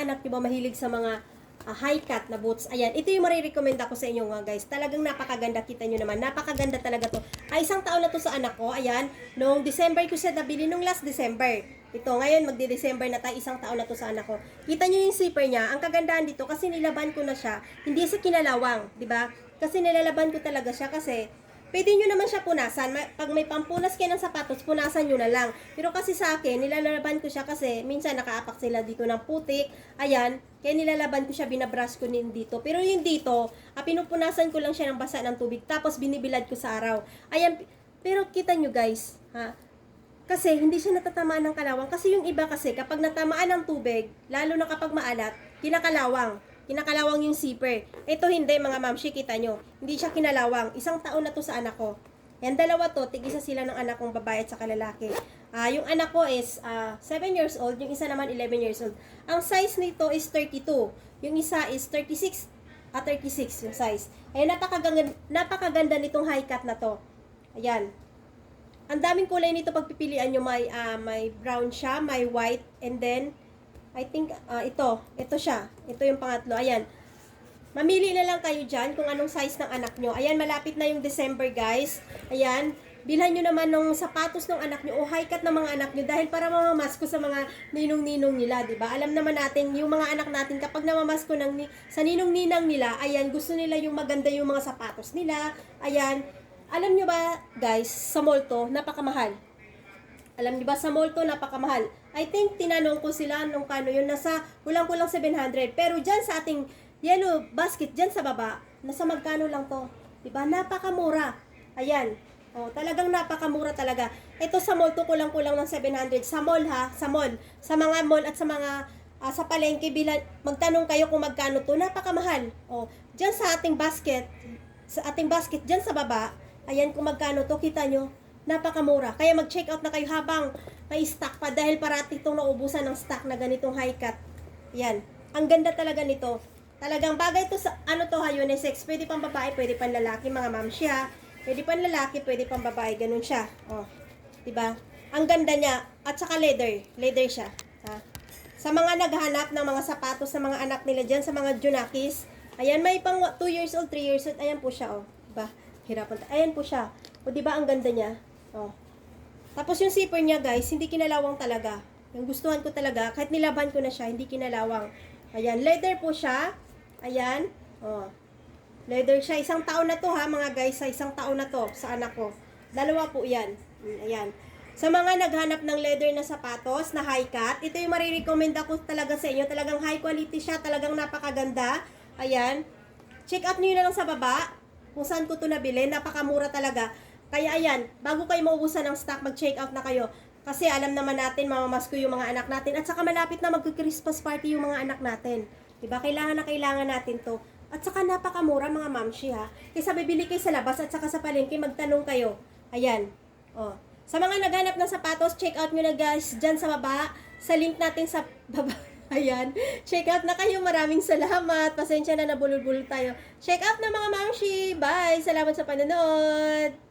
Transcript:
anak nyo ba mahilig sa mga high cut na boots? Ayan, ito yung marirecommend ako sa inyo nga guys. Talagang napakaganda, kita nyo naman. Napakaganda talaga to. Ay, isang taon na to sa anak ko. Ayan, noong December ko siya nabili, nung last December. Ito, ngayon magdi-December na tayo, isang taon na to sa anak ko. Kita nyo yung zipper niya. Ang kagandahan dito, kasi nilaban ko na siya. Hindi sa kinalawang, di ba? Kasi nilalaban ko talaga siya kasi pwede nyo naman siya punasan. Pag may pampunas kayo ng sapatos, punasan nyo na lang. Pero kasi sa akin, nilalaban ko siya kasi minsan nakaapak sila dito ng putik. Ayan, kaya nilalaban ko siya, binabrush ko din dito. Pero yung dito, pinupunasan ko lang siya ng basa ng tubig. Tapos binibilad ko sa araw. Ayan, pero kita nyo guys, ha? Kasi hindi siya natatamaan ng kalawang. Kasi yung iba kasi, kapag natamaan ng tubig, lalo na kapag maalat, kinakalawang. Kinakalawang yung zipper. Ito hindi mga mamshi, kita nyo. Hindi siya kinalawang. Isang taon na to sa anak ko. Yan, dalawa to, tig-isa sila ng anak kong babae at saka lalaki. Yung anak ko is 7 years old, yung isa naman 11 years old. Ang size nito is 32. Yung isa is 36 yung size. Ayan, napakaganda nitong high cut na to. Ayan. Ang daming kulay nito pagpipilian nyo. May brown siya, may white, and then I think, ito siya. Ito yung pangatlo. Ayan. Mamili na lang kayo dyan kung anong size ng anak nyo. Ayan, malapit na yung December, guys. Ayan. Bilhan nyo naman ng sapatos ng anak nyo o high cut ng mga anak nyo dahil para mamamasko sa mga ninong-ninong nila, diba? Alam naman natin, yung mga anak natin, kapag namamasko sa ninong-ninang nila, ayan, gusto nila yung maganda yung mga sapatos nila. Ayan. Alam nyo ba, guys, sa mall to, napakamahal. Alam niyo ba, sa mall to, napakamahal. I think, tinanong ko sila nung kano yun, nasa, kulang-kulang 700. Pero dyan sa ating yellow basket, dyan sa baba, nasa magkano lang to. Diba? Napakamura. Ayan. O, talagang napakamura talaga. Ito sa mall to, kulang-kulang ng 700. Sa mall ha, sa mall. Sa mga mall at sa mga, sa palengke, magtanong kayo kung magkano to, napakamahal. O, dyan sa ating basket, dyan sa baba, ayan kung magkano to, kita nyo. Napakamura. Kaya mag-check out na kayo habang may stock pa dahil parati itong naubusan ng stock na ganitong high cut. Yan. Ang ganda talaga nito. Talagang bagay to sa, to ha, unisex. Pwede pang babae, pwede pang lalaki, mga mamshi ha. Pwede pang lalaki, pwede pang babae. Ganun siya. O. Diba? Ang ganda niya. At saka leather. Leather siya. Ha? Sa mga naghahanap ng mga sapatos sa mga anak nila dyan, sa mga junakis, ayan, may pang 2 years old, 3 years old. Ayan po siya, o. Diba? Hirapan. Ayan po siya. O, diba ang ganda niya? Oh. Tapos yung zipper niya guys, hindi kinalawang talaga. Yung gustuhan ko talaga, kahit nilaban ko na siya, hindi kinalawang. Ayan, leather po siya. Ayan. Oh. Leather siya. Isang taon na to ha mga guys, sa isang taon na to sa anak ko. Dalawa po yan. Ayan. Sa mga naghanap ng leather na sapatos, na high cut, ito yung marirecommend ako talaga sa inyo. Talagang high quality siya, talagang napakaganda. Ayan. Check out nyo na lang sa baba kung saan ko ito nabili. Napakamura talaga. Kaya ayan, bago kayo maubusan ng stock, mag-check out na kayo. Kasi alam naman natin, mamamasko yung mga anak natin. At saka malapit na mag-Christmas party yung mga anak natin. Diba? Kailangan na kailangan natin to. At saka napakamura mga mamshi ha. Kaysa bibili kayo sa labas at saka sa palengke, magtanong kayo. Ayan. Oh. Sa mga naghanap ng sapatos, check out nyo na guys dyan sa baba. Sa link natin sa baba. Ayan. Check out na kayo. Maraming salamat. Pasensya na nabulol-bulol tayo. Check out na mga mamshi. Bye. Salamat sa panonood.